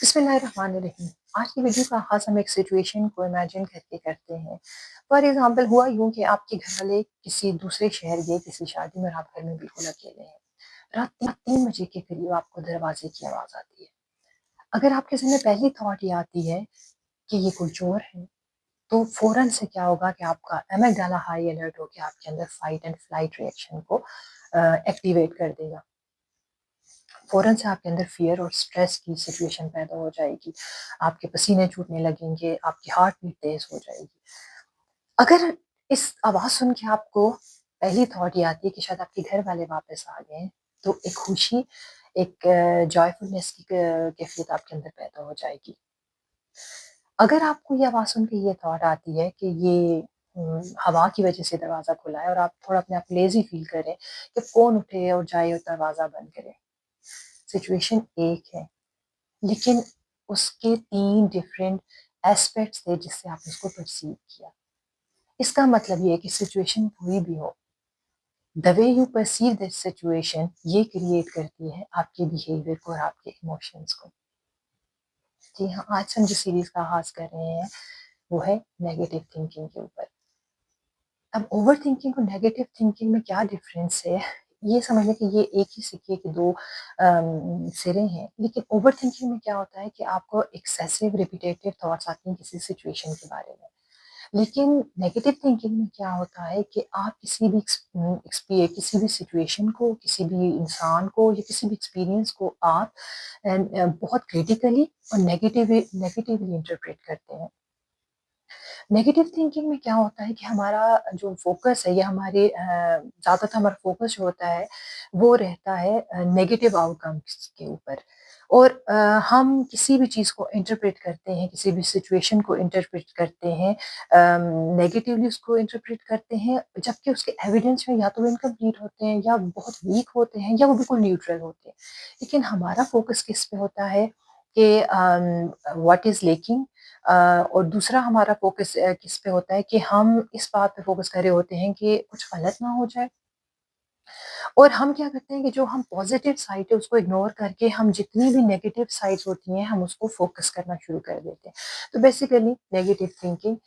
बिस्मिल्लाहिर्रहमानिर्रहीम। आज की वीडियो का आगाज़ हम एक सिचुएशन को इमेजिन करके करते हैं। फॉर एग्ज़ाम्पल हुआ यूँ कि आपके घर वाले किसी दूसरे शहर गए किसी शादी में और आप घर में बिल्कुल अकेले हैं। रात 3 बजे के करीब आपको दरवाज़े की आवाज़ आती है। अगर आपके ज़हन में पहली थॉट ये आती है कि ये कोई चोर है, तो फ़ौरन से क्या होगा कि आपका अमिगडाला हाई अलर्ट होके आपके अंदर फ़ाइट एंड फ्लाइट रिएक्शन को एक्टिवेट कर देगा। फ़ौरन से आपके अंदर फ़ियर और स्ट्रेस की सिचुएशन पैदा हो जाएगी। आपके पसीने छूटने लगेंगे, आपकी हार्ट बीट तेज़ हो जाएगी। अगर इस आवाज़ सुन के आपको पहली थॉट ये आती है कि शायद आपके घर वाले वापस आ गए हैं, तो एक खुशी, एक जॉयफुलनेस की कैफ़ियत आपके अंदर पैदा हो जाएगी। अगर आपको ये आवाज़ सुन के ये थॉट आती है कि ये हवा की वज़ह से दरवाज़ा खुला है और आप थोड़ा अपने आप लेज़ी फ़ील करें कि कौन उठे और जाए और दरवाज़ा बंद करे। सिचुएशन एक है, लेकिन उसके 3 डिफरेंट एस्पेक्ट्स थे जिससे आपने उसको परसीव किया। इसका मतलब ये है कि सिचुएशन कोई भी हो, the way you perceive that situation ये क्रिएट करती है आपके बिहेवियर को और आपके इमोशंस को। जी हाँ, आज हम जिस सीरीज़ का आगाज़ कर रहे हैं, वो है नेगेटिव थिंकिंग के ऊपर। अब ओवरथिंकिंग और नेगेटिव थिंकिंग में क्या डिफरेंस है, ये समझ लें कि ये एक ही सिक्के के 2 सिरे हैं। लेकिन ओवरथिंकिंग में क्या होता है कि आपको एक्सेसिव रिपिटेटिव थॉट्स आती हैं किसी सिचुएशन के बारे में। लेकिन नेगेटिव थिंकिंग में क्या होता है कि आप किसी भी सिचुएशन को, किसी भी इंसान को या किसी भी एक्सपीरियंस को आप बहुत क्रिटिकली और नेगेटिवली इंटरप्रेट करते हैं। नेगेटिव थिंकिंग में क्या होता है कि हमारा जो फ़ोकस है या ज़्यादातर हमारा फ़ोकस जो होता है, वो रहता है नेगेटिव आउटकम्स के ऊपर और हम किसी भी चीज़ को इंटरप्रेट करते हैं, किसी भी सिचुएशन को इंटरप्रेट करते हैं नेगेटिवली उसको इंटरप्रेट करते हैं, जबकि उसके एविडेंस में या तो वो इनकम्प्लीट होते हैं या बहुत वीक होते हैं या वो बिल्कुल न्यूट्रल होते हैं। लेकिन हमारा फ़ोकस किस पे होता है कि व्हाट इज़ लेकिंग और दूसरा हमारा फ़ोकस किस पे होता है कि हम इस बात पे फ़ोकस कर रहे होते हैं कि कुछ गलत ना हो जाए और हम क्या करते हैं कि जो हम पॉज़िटिव साइड है उसको इग्नोर करके हम जितनी भी नेगेटिव साइड्स होती हैं हम उसको फ़ोकस करना शुरू कर देते हैं। तो बेसिकली नेगेटिव थिंकिंग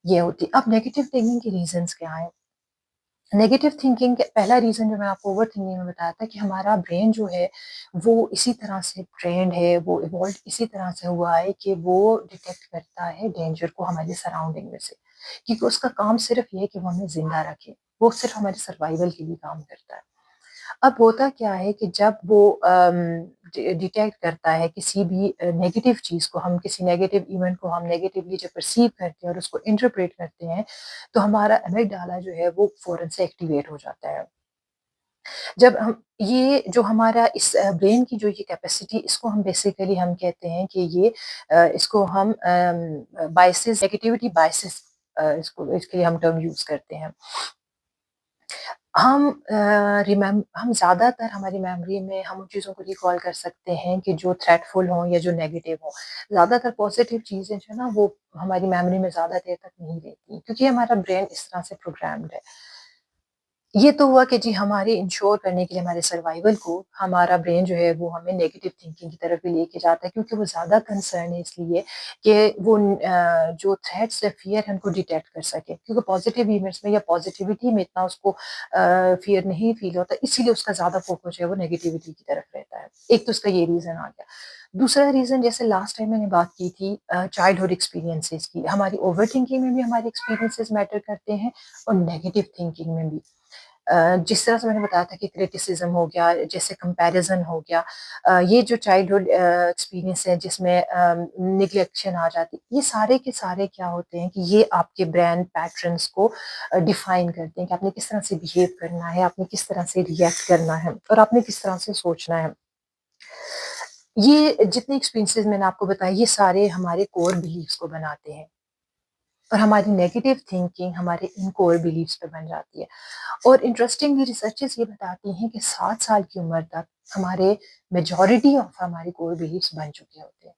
ये होती है। अब नेगेटिव थिंकिंग के रीज़न्स क्या हैं? नेगेटिव थिंकिंग का पहला रीज़न जो मैं आपको ओवरथिंकिंग में बताया था कि हमारा ब्रेन जो है, वो इसी तरह से ट्रेन्ड है, वो इवॉल्व इसी तरह से हुआ है कि वो डिटेक्ट करता है डेंजर को हमारे सराउंडिंग में से। क्योंकि उसका काम सिर्फ़ ये है कि वो हमें ज़िंदा रखे, वो सिर्फ़ हमारे सर्वाइवल के लिए काम करता है। अब होता क्या है कि जब वो डिटेक्ट करता है किसी भी नेगेटिव चीज़ को, हम किसी नेगेटिव इवेंट को हम नेगेटिवली जब परसीव करते हैं और उसको इंटरप्रेट करते हैं, तो हमारा अमिगडाला जो है वो फ़ौरन से एक्टिवेट हो जाता है। जब हम ये जो हमारा इस ब्रेन की जो ये कैपेसिटी, इसको हम बेसिकली हम कहते हैं कि ये इसको हम बायसेस, नेगेटिविटी बायसेस इसको इसके लिए हम टर्म यूज़ करते हैं। हम ज़्यादातर हमारी मेमोरी में हम उन चीज़ों को रिकॉल कर सकते हैं कि जो थ्रेटफुल हों या जो नेगेटिव हों। ज़्यादातर पॉज़िटिव चीज़ें जो है ना वो हमारी मेमोरी में ज़्यादा देर तक नहीं रहती, क्योंकि हमारा ब्रेन इस तरह से प्रोग्राम्ड है। ये तो हुआ कि जी हमारे इंश्योर करने के लिए हमारे सर्वाइवल को हमारा ब्रेन जो है वो हमें नेगेटिव थिंकिंग की तरफ भी लेके जाता है, क्योंकि वो ज़्यादा कंसर्न है इसलिए कि वो जो थ्रेट्स या फ़ियर है उनको डिटेक्ट कर सके, क्योंकि पॉज़िटिव इवेंट्स में या पॉज़िटिविटी में इतना उसको फ़ियर नहीं फ़ील होता, इसीलिए उसका ज़्यादा फ़ोकस जो है वो नेगेटिविटी की तरफ रहता है। एक तो उसका ये रीज़न आ गया। दूसरा रीज़न, जैसे लास्ट टाइम मैंने बात की थी चाइल्डहुड एक्सपीरियंसेस की, हमारी ओवरथिंकिंग में भी हमारे एक्सपीरियंसेस मैटर करते हैं और नेगेटिव थिंकिंग में भी। जिस तरह से मैंने बताया था कि क्रिटिसिज्म हो गया, जैसे कंपैरिज़न हो गया, ये जो चाइल्डहुड एक्सपीरियंस है जिसमें नेग्लेक्शन आ जाती है, ये सारे के सारे क्या होते हैं कि ये आपके ब्रेन पैटर्न्स को डिफाइन करते हैं कि आपने किस तरह से बिहेव करना है, आपने किस तरह से रिएक्ट करना है और आपने किस तरह से सोचना है। ये जितने एक्सपीरियंसेस मैंने आपको बताए, ये सारे हमारे कोर बिलीव्स को बनाते हैं और हमारी नेगेटिव थिंकिंग हमारे इन कोर बिलीव्स पे बन जाती है। और इंटरेस्टिंगली रिसर्चेस ये बताती हैं कि 7 साल की उम्र तक हमारे मेजॉरिटी ऑफ हमारे कोर बिलीव्स बन चुके होते हैं।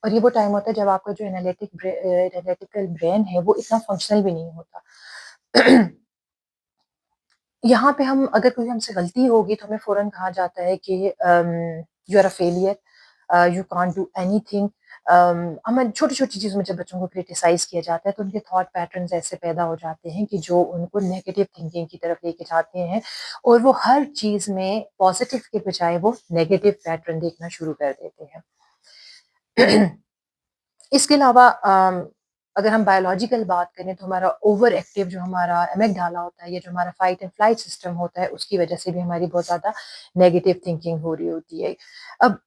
और ये वो टाइम होता है जब आपका जो एनालिटिकल ब्रेन है वो इतना फंक्शनल भी नहीं होता। यहाँ पे हम अगर कोई हमसे गलती होगी तो हमें फ़ौरन कहा जाता है कि you are a failure, you can't do anything. हमें छोटी-छोटी चीज़ों में जब बच्चों को क्रिटिसाइज़ किया जाता है तो उनके थॉट पैटर्न्स ऐसे पैदा हो जाते हैं कि जो उनको नेगेटिव थिंकिंग की तरफ लेके जाते हैं और वो हर चीज़ में पॉज़िटिव के बजाय वो नेगेटिव पैटर्न देखना शुरू कर देते हैं। इसके अलावा अगर हम बायोलॉजिकल बात करें तो हमारा ओवर एक्टिव जो हमारा एमिगडाला होता है या जो हमारा फाइट एंड फ्लाइट सिस्टम होता है उसकी वजह से भी हमारी बहुत ज़्यादा नेगेटिव थिंकिंग हो रही होती है। अब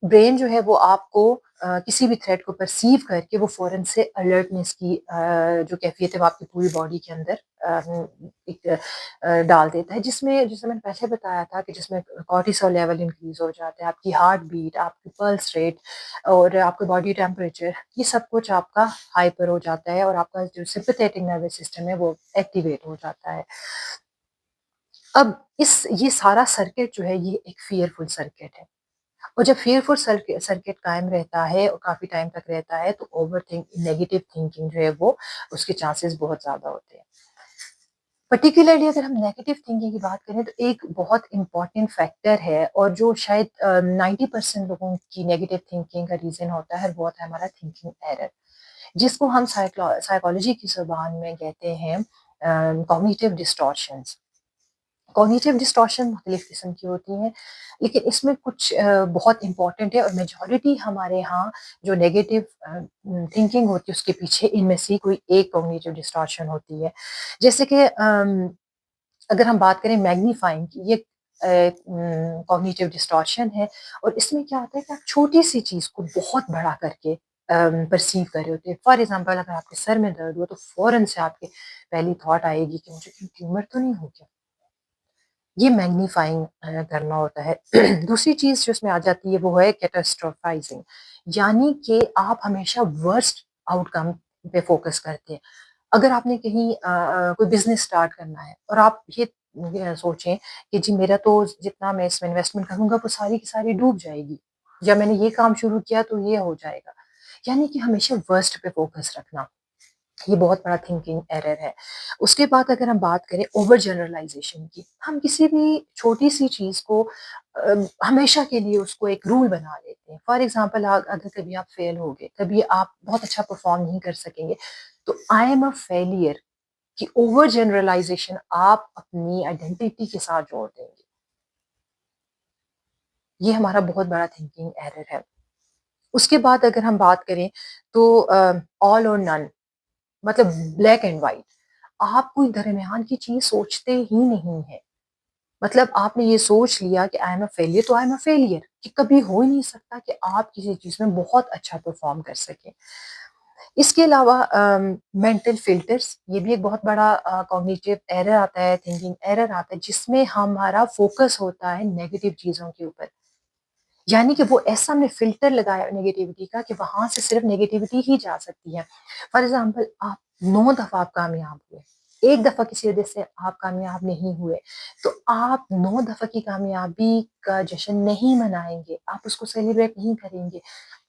ब्रेन जो है वो आपको किसी भी थ्रेट को परसीव करके वो फ़ौरन से अलर्टनेस की जो कैफ़ियत है वो आपकी पूरी बॉडी के अंदर एक डाल देता है जिसमें जैसे मैंने पहले बताया था कि जिसमें कॉर्टिसोल लेवल इंक्रीज़ हो जाता है, आपकी हार्ट बीट, आपकी पल्स रेट और आपका बॉडी टेम्परेचर ये सब कुछ आपका हाइपर हो जाता है और आपका जो सिम्पैथेटिक नर्वस सिस्टम है वो एक्टिवेट हो जाता है। अब इस ये सारा सर्किट जो है ये एक फ़ियरफुल सर्किट है और जब फ़ियरफुल सर्किट कायम रहता है और काफ़ी टाइम तक रहता है तो नेगेटिव थिंकिंग जो है वो उसके चांसेस बहुत ज़्यादा होते हैं। पर्टिकुलरली अगर हम नेगेटिव थिंकिंग की बात करें तो एक बहुत इम्पोर्टेंट फैक्टर है और जो शायद 90% लोगों की नेगेटिव थिंकिंग का रीज़न होता है वो होता है हमारा थिंकिंग एरर, जिसको हम साइकोलॉजी की ज़ुबान में कहते हैं कॉग्निटिव डिस्टॉर्शंस। कॉग्निटिव डिस्टॉर्शन मुख्तलिफ किस्म की होती हैं, लेकिन इसमें कुछ बहुत इम्पोर्टेंट है और मेजॉरिटी हमारे यहाँ जो नेगेटिव थिंकिंग होती है उसके पीछे इनमें से कोई एक कॉग्निटिव डिस्टॉर्शन होती है। जैसे कि अगर हम बात करें मैग्नीफाइंग की ये कॉग्निटिव डिस्टॉर्शन है और इसमें क्या होता है कि आप छोटी-सी चीज़ को बहुत बड़ा करके परसीव कर रहे होते हैं। फॉर एग्ज़ाम्पल अगर आपके सर में दर्द हुआ तो फ़ौरन से आपके पहली थॉट आएगी कि मुझे कहीं ट्यूमर तो नहीं हो गया? ये मैग्नीफाइंग करना होता है। दूसरी चीज़ जो इसमें आ जाती है वो है कैटास्ट्रोफाइज़िंग, यानी कि आप हमेशा वर्स्ट आउटकम पे फ़ोकस करते हैं। अगर आपने कहीं कोई बिज़नेस स्टार्ट करना है और आप ये सोचें कि जी मेरा तो जितना मैं इसमें इन्वेस्टमेंट करूँगा वो सारी की सारी डूब जाएगी या मैंने ये काम शुरू किया तो ये हो जाएगा। यानी कि हमेशा वर्स्ट पे फ़ोकस रखना। ये बहुत बड़ा थिंकिंग एरर है। उसके बाद अगर हम बात करें ओवर जनरलाइज़ेशन की, हम किसी भी छोटी-सी चीज़ को हमेशा के लिए उसको एक रूल बना लेते हैं। फॉर एग्ज़ाम्पल अगर कभी आप फेल हो गए, कभी आप बहुत अच्छा परफ़ॉर्म नहीं कर सकेंगे, तो आई एम अ फेलियर की ओवर जनरलाइज़ेशन आप अपनी आइडेंटिटी के साथ जोड़ देंगे। ये हमारा बहुत बड़ा थिंकिंग एरर है। उसके बाद अगर हम बात करें तो ऑल और नन मतलब ब्लैक एंड व्हाइट। आप कोई दरमियान की चीज़ सोचते ही नहीं हैं। मतलब आपने ये सोच लिया कि आई एम अ फेलियर तो आई एम अ फेलियर कि कभी हो ही नहीं सकता कि आप किसी चीज़ में बहुत अच्छा परफ़ॉर्म कर सकें। इसके अलावा मेंटल फ़िल्टर्स ये भी एक बहुत बड़ा कॉग्निटिव एरर आता है, थिंकिंग एरर आता है जिसमें हमारा फ़ोकस होता है नेगेटिव चीज़ों के ऊपर। यानी कि वो ऐसा हमने फ़िल्टर लगाया नेगेटिविटी का कि वहाँ से सिर्फ़ नेगेटिविटी ही जा सकती है। फॉर एग्ज़ाम्पल आप 9 दफ़ा आप कामयाब हुए, 1 दफ़ा किसी वजह से आप कामयाब नहीं हुए, तो आप 9 दफ़ा की कामयाबी का जश्न नहीं मनाएँगे, आप उसको सेलिब्रेट नहीं करेंगे।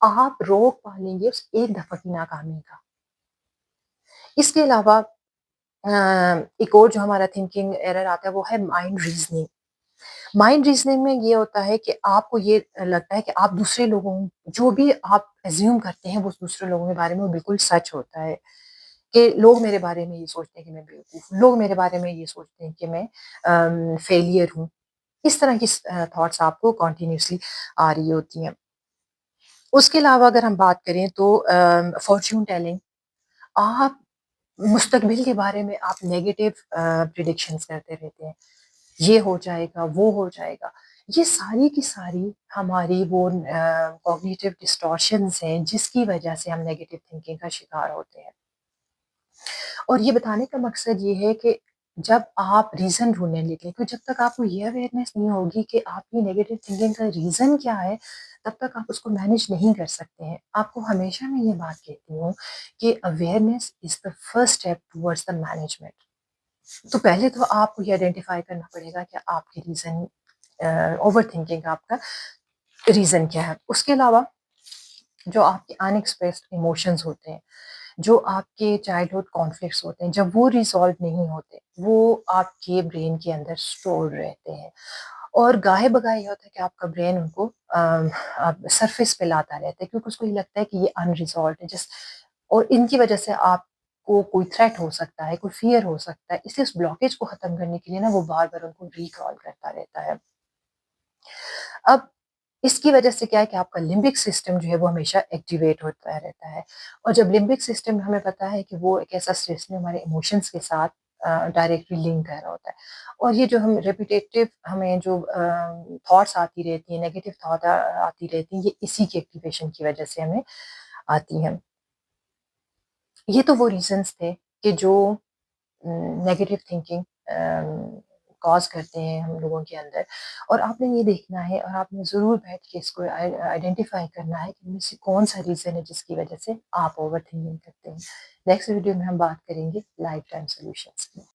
आप रोक पालेंगे उस 1 दफ़ा की नाकामी का। इसके अलावा एक और जो हमारा थिंकिंग एरर आता है वो है माइंड रीज़निंग। माइंड रीज़निंग में ये होता है कि आपको ये लगता है कि आप दूसरे लोगों जो भी आप अज़्यूम करते हैं वो दूसरे लोगों के बारे में वो बिल्कुल सच होता है, कि लोग मेरे बारे में ये सोचते हैं कि मैं बेवकूफ़ हूँ, लोग मेरे बारे में ये सोचते हैं कि मैं फेलियर हूँ। इस तरह की थॉट्स आपको कंटिन्यूअसली आ रही होती हैं। उसके अलावा अगर हम बात करें तो फॉर्च्यून टेलिंग, आप मुस्तकबिल के बारे में आप नेगेटिव प्रेडिक्शंस करते रहते हैं। ये हो जाएगा, वो हो जाएगा। ये सारी की सारी हमारी वो कॉग्निटिव डिस्टॉर्शंस हैं जिसकी वजह से हम नेगेटिव थिंकिंग का शिकार होते हैं। और ये बताने का मकसद ये है कि जब आप रीज़न ढूँढने निकलें, तो जब तक आपको ये अवेयरनेस नहीं होगी कि आपकी नेगेटिव थिंकिंग का रीज़न क्या है, तब तक आप उसको मैनेज नहीं कर सकते हैं। आपको हमेशा मैं ये बात कहती हूँ कि awareness is the first step towards the management. तो पहले तो आपको ये आइडेंटिफ़ाई करना पड़ेगा कि आपके रीज़न ओवरथिंकिंग का आपका रीज़न क्या है। उसके अलावा जो आपके अनएक्सप्रेस्ड इमोशंस होते हैं, जो आपके चाइल्डहुड कॉन्फ्लिक्ट्स होते हैं, जब वो रिज़ॉल्व नहीं होते, वो आपके ब्रेन के अंदर स्टोर रहते हैं और गाहे-बगाहे ये होता है कि आपका ब्रेन उनको सरफेस पे लाता रहता है क्योंकि उसको ये लगता है कि ये अनरिज़ॉल्व्ड है और इनकी वजह से आपको कोई थ्रेट हो सकता है, कोई फ़ियर हो सकता है। इसलिए उस ब्लॉकेज को ख़त्म करने के लिए ना वो बार-बार उनको रिकॉल करता रहता है। अब इसकी वजह से क्या है कि आपका लिम्बिक सिस्टम जो है वो हमेशा एक्टिवेट होता रहता है और जब लिम्बिक सिस्टम हमें पता है कि वो एक ऐसा सिस्टम हमारे इमोशंस के साथ डायरेक्टली लिंक कर रहा होता है और ये जो हम रिपीटेटिव हमें जो थॉट्स आती रहती हैं, नेगेटिव थॉट आती रहती हैं, ये इसी की एक्टिवेशन की वजह से हमें आती हैं। ये तो वो रीज़न्स थे कि जो नेगेटिव थिंकिंग कॉज़ करते हैं हम लोगों के अंदर और आपने ये देखना है और आपने ज़रूर बैठ के इसको आइडेंटिफ़ाई करना है कि इनमें से कौन-सा रीज़न है जिसकी वज़ह से आप ओवरथिंकिंग करते हैं। नेक्स्ट वीडियो में हम बात करेंगे लाइफ़ टाइम सॉल्यूशंस की।